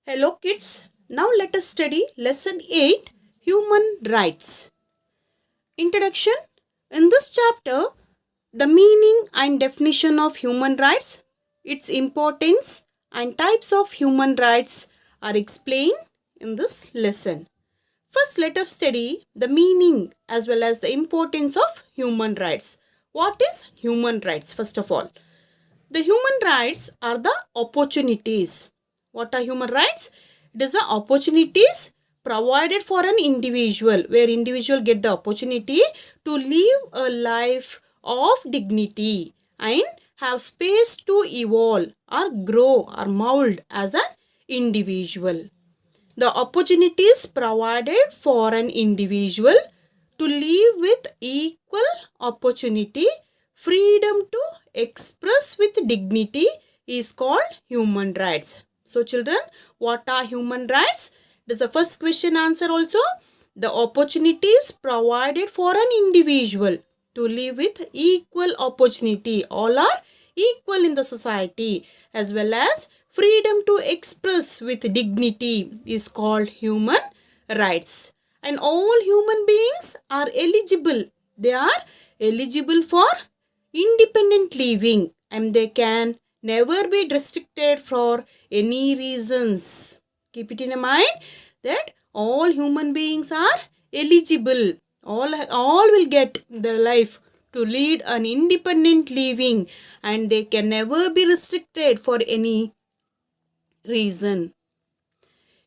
Hello kids, now let us study lesson 8 Human Rights. Introduction. In this chapter, the meaning and definition of human rights, its importance and types of human rights are explained in this lesson. First, let us study the meaning as well as the importance of human rights. What is human rights first of all? The human rights are the opportunities. What are human rights? It is the opportunities provided for an individual, where individual get the opportunity to live a life of dignity and have space to evolve or grow or mold as an individual. The opportunities provided for an individual to live with equal opportunity, freedom to express with dignity is called human rights. So children, what are human rights? This is the first question answer also. The opportunities provided for an individual to live with equal opportunity. All are equal in the society, as well as freedom to express with dignity is called human rights. And all human beings are eligible. They are eligible for independent living and they can never be restricted for any reasons. Keep it in mind that all human beings are eligible. All will get their life to lead an independent living and they can never be restricted for any reason.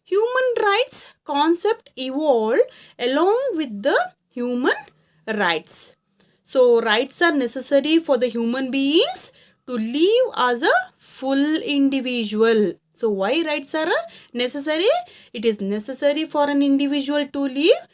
Human rights concept evolved along with the human rights. So rights are necessary for the human beings to live as a full individual. So why rights are necessary? It is necessary for an individual to live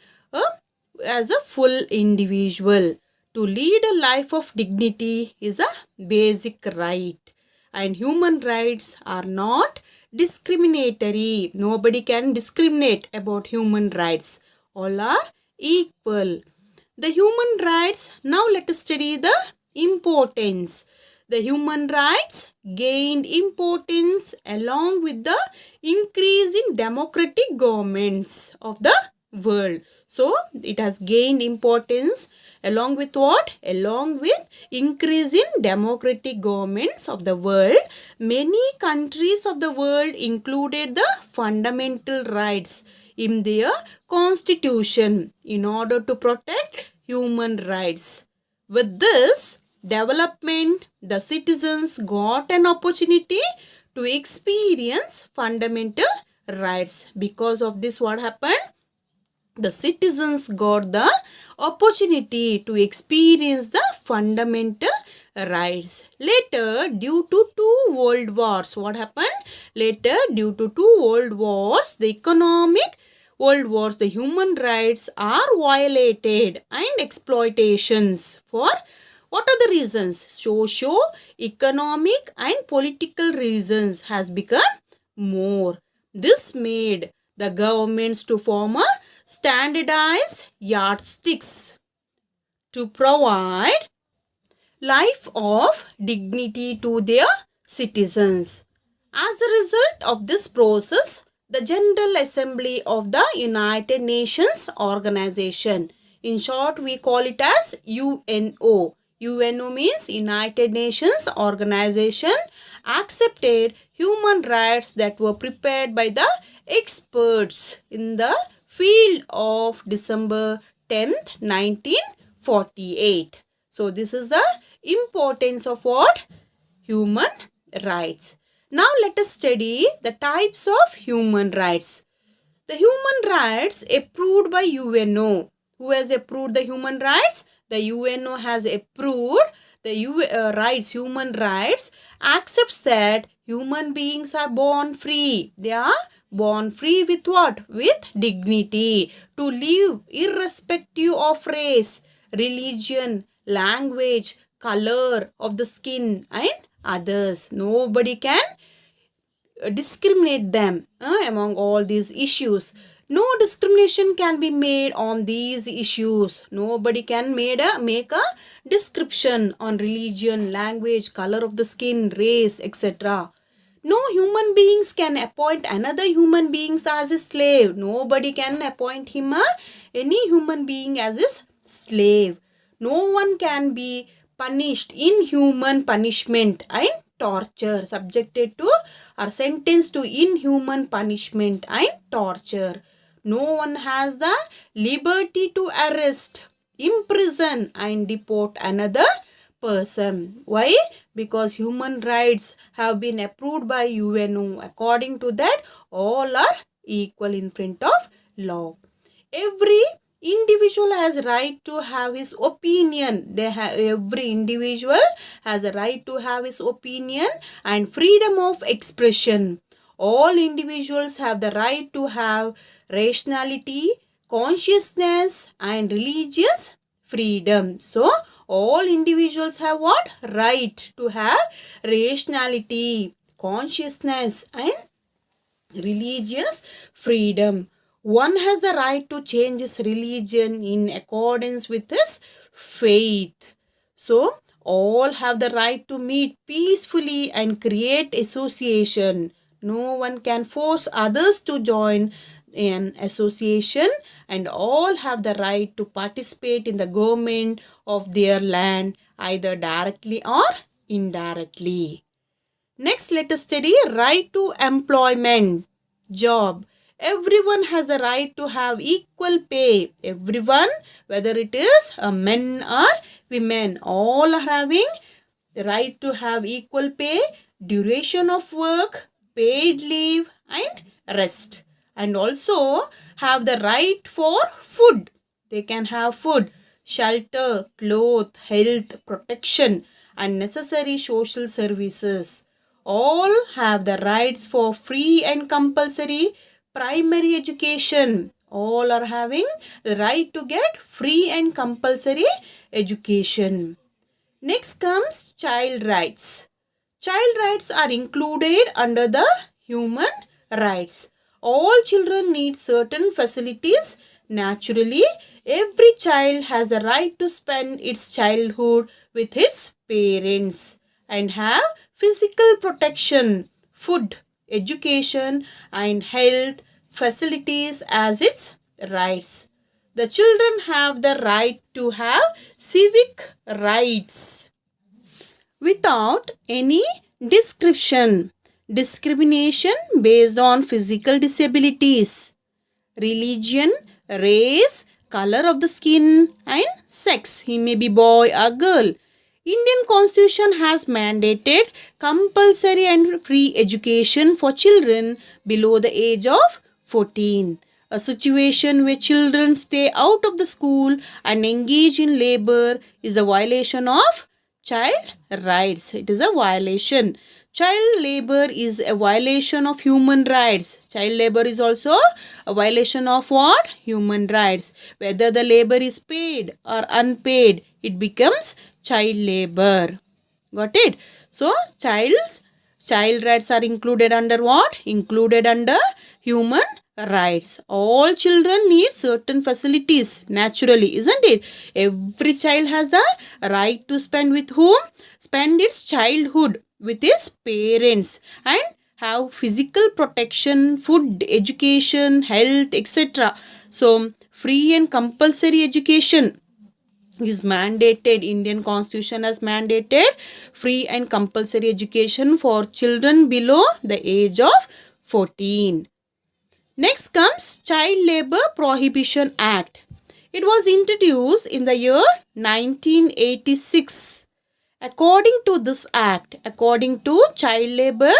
as a full individual. To lead a life of dignity is a basic right. And human rights are not discriminatory. Nobody can discriminate about human rights. All are equal. The human rights, now let us study the importance. The human rights gained importance along with the increase in democratic governments of the world. So, it has gained importance along with what? Along with increase in democratic governments of the world. Many countries of the world included the fundamental rights in their constitution in order to protect human rights. With this development, the citizens got an opportunity to experience fundamental rights. Because of this, what happened? The citizens got the opportunity to experience the fundamental rights. Later, due to two world wars, what happened? Later, due to two world wars, the economic world wars, the human rights are violated and exploitations for what are the reasons? Socio, economic and political reasons has become more. This made the governments to form a standardized yardsticks to provide life of dignity to their citizens. As a result of this process, the General Assembly of the United Nations Organization, in short we call it as UNO. UNO means United Nations Organization, accepted human rights that were prepared by the experts in the field of December 10th, 1948. So this is the importance of what? Human rights. Now let us study the types of human rights. The human rights approved by UNO. Who has approved the human rights? The UNO has approved the human rights, accepts that human beings are born free. They are born free with what? With dignity. To live irrespective of race, religion, language, color of the skin and others. Nobody can discriminate them among all these issues. No discrimination can be made on these issues. Nobody can make a description on religion, language, color of the skin, race, etc. No human beings can appoint another human beings as a slave. Nobody can appoint him any human being as his slave. No one can be punished inhuman punishment and torture, subjected to or sentenced to inhuman punishment and torture. No one has the liberty to arrest, imprison and deport another person. Why? Because human rights have been approved by UNO. According to that, all are equal in front of law. Every individual has right to have his opinion. Every individual has a right to have his opinion and freedom of expression. All individuals have the right to have rationality, consciousness and religious freedom. So all individuals have what? Right to have rationality, consciousness and religious freedom. One has the right to change his religion in accordance with his faith. So all have the right to meet peacefully and create association. No one can force others to join an association, and all have the right to participate in the government of their land either directly or indirectly. Next, let us study right to employment, job. Everyone has a right to have equal pay. Everyone, whether it is a men or women, all are having the right to have equal pay, duration of work, paid leave and rest. And also have the right for food. They can have food, shelter, clothes, health, protection and necessary social services. All have the rights for free and compulsory primary education. All are having the right to get free and compulsory education. Next comes child rights. Child rights are included under the human rights. All children need certain facilities. Naturally, every child has a right to spend its childhood with its parents and have physical protection, food, education and health facilities as its rights. The children have the right to have civic rights without any discrimination based on physical disabilities, religion, race, color of the skin and sex. He may be boy or girl. Indian Constitution has mandated compulsory and free education for children below the age of 14. A situation where children stay out of the school and engage in labor is a violation of child rights. It is a violation. Child labor is a violation of human rights. Child labor is also a violation of what? Human rights. Whether the labor is paid or unpaid, it becomes child labor. Got it? So, child rights are included under what? Included under human rights. All children need certain facilities naturally, isn't it? Every child has a right to spend with whom? Spend its childhood with his parents and have physical protection, food, education, health, etc. So, free and compulsory education is mandated. Indian Constitution has mandated free and compulsory education for children below the age of 14. Next comes Child Labor Prohibition Act. It was introduced in the year 1986. According to this act, according to Child Labor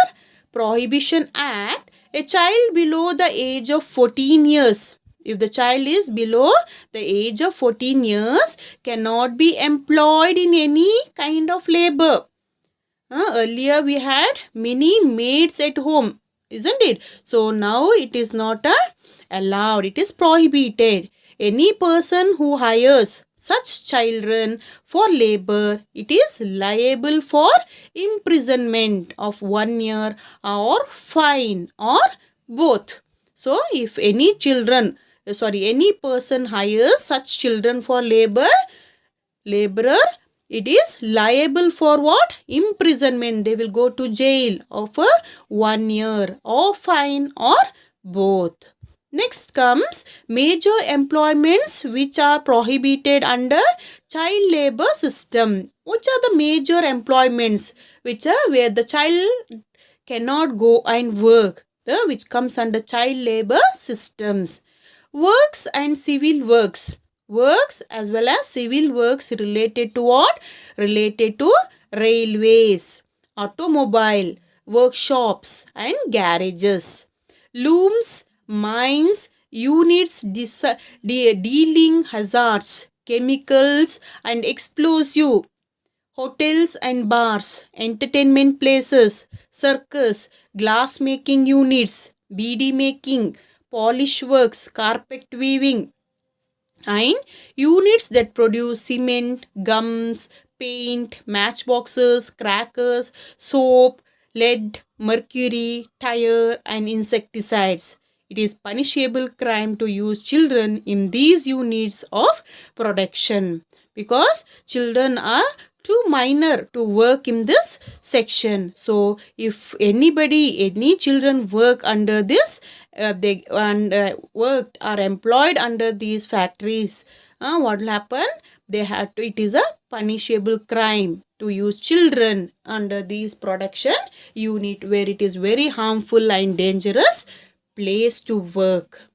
Prohibition Act, a child below the age of 14 years, if the child is below the age of 14 years, cannot be employed in any kind of labor. Earlier we had many maids at home, isn't it? So now it is not allowed. It is prohibited. Any person who hires such children for labor, it is liable for imprisonment of 1 year or fine or both. So if any person hires such children for laborer, it is liable for what? Imprisonment. They will go to jail of 1 year or fine or both. Next comes major employments which are prohibited under child labor system. Which are the major employments which are where the child cannot go and work, which comes under child labor systems? Works and civil works. Works as well as civil works related to what? Related to railways, automobile, workshops and garages. Looms, mines, units dealing hazards, chemicals and explosive, hotels and bars, entertainment places, circus, glass making units, bead making, polish works, carpet weaving, and units that produce cement, gums, paint, matchboxes, crackers, soap, lead, mercury, tire, and insecticides. It is punishable crime to use children in these units of production because children are too minor to work in this section. So if any children work under this, they worked or employed under these factories, what will happen? They had to, it is a punishable crime to use children under these production unit where it is very harmful and dangerous place to work.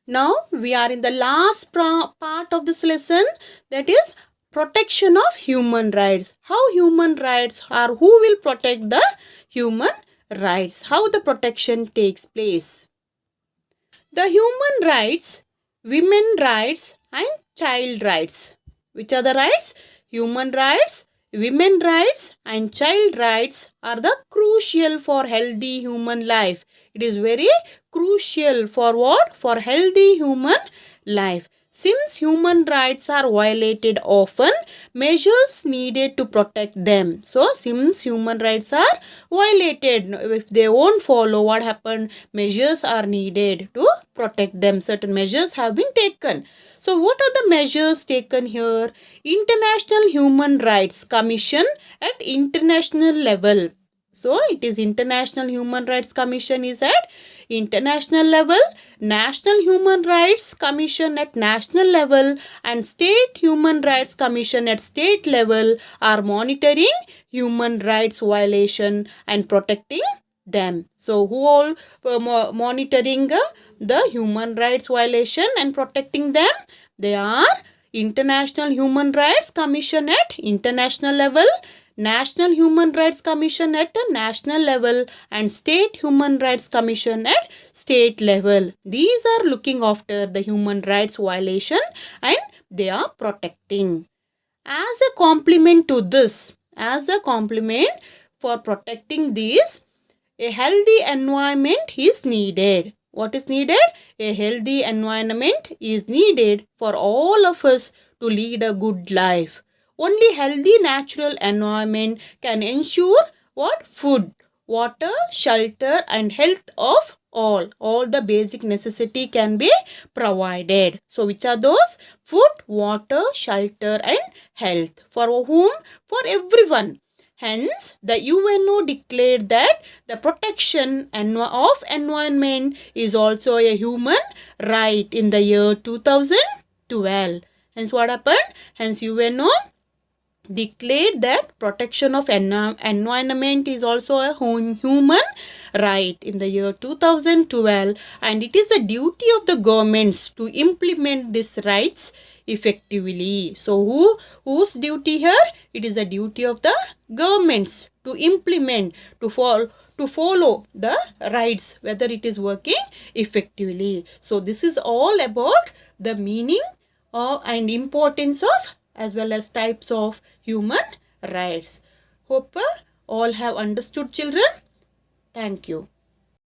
Now we are in the last part of this lesson, that is protection of human rights. How human rights are, who will protect the human rights? How the protection takes place? The human rights, women rights and child rights. Which are the rights? Human rights, women rights and child rights are the crucial for healthy human life. It is very crucial for what? For healthy human life. Since human rights are violated often, measures needed to protect them. So, since human rights are violated, if they won't follow, what happened? Measures are needed to protect them. Certain measures have been taken. So, what are the measures taken here? International Human Rights Commission at international level. So, it is International Human Rights Commission is at international level, National Human Rights Commission at national level and State Human Rights Commission at state level are monitoring human rights violation and protecting them. So, who all monitoring the human rights violation and protecting them? They are International Human Rights Commission at international level, National Human Rights Commission at a national level and State Human Rights Commission at state level. These are looking after the human rights violation and they are protecting. As a complement to this, as a complement for protecting these, a healthy environment is needed. What is needed? A healthy environment is needed for all of us to lead a good life. Only healthy natural environment can ensure what? Food, water, shelter and health of all. All the basic necessity can be provided. So, which are those? Food, water, shelter and health. For whom? For everyone. Hence, the UNO declared that the protection of environment is also a human right in the year 2012. Hence, what happened? Hence, UNO declared that protection of environment is also a human right in the year 2012 and it is the duty of the governments to implement these rights effectively. So, whose duty here? It is the duty of the governments to implement, to follow the rights, whether it is working effectively. So, this is all about the meaning and importance of as well as types of human rights. Hope all have understood, children. Thank you.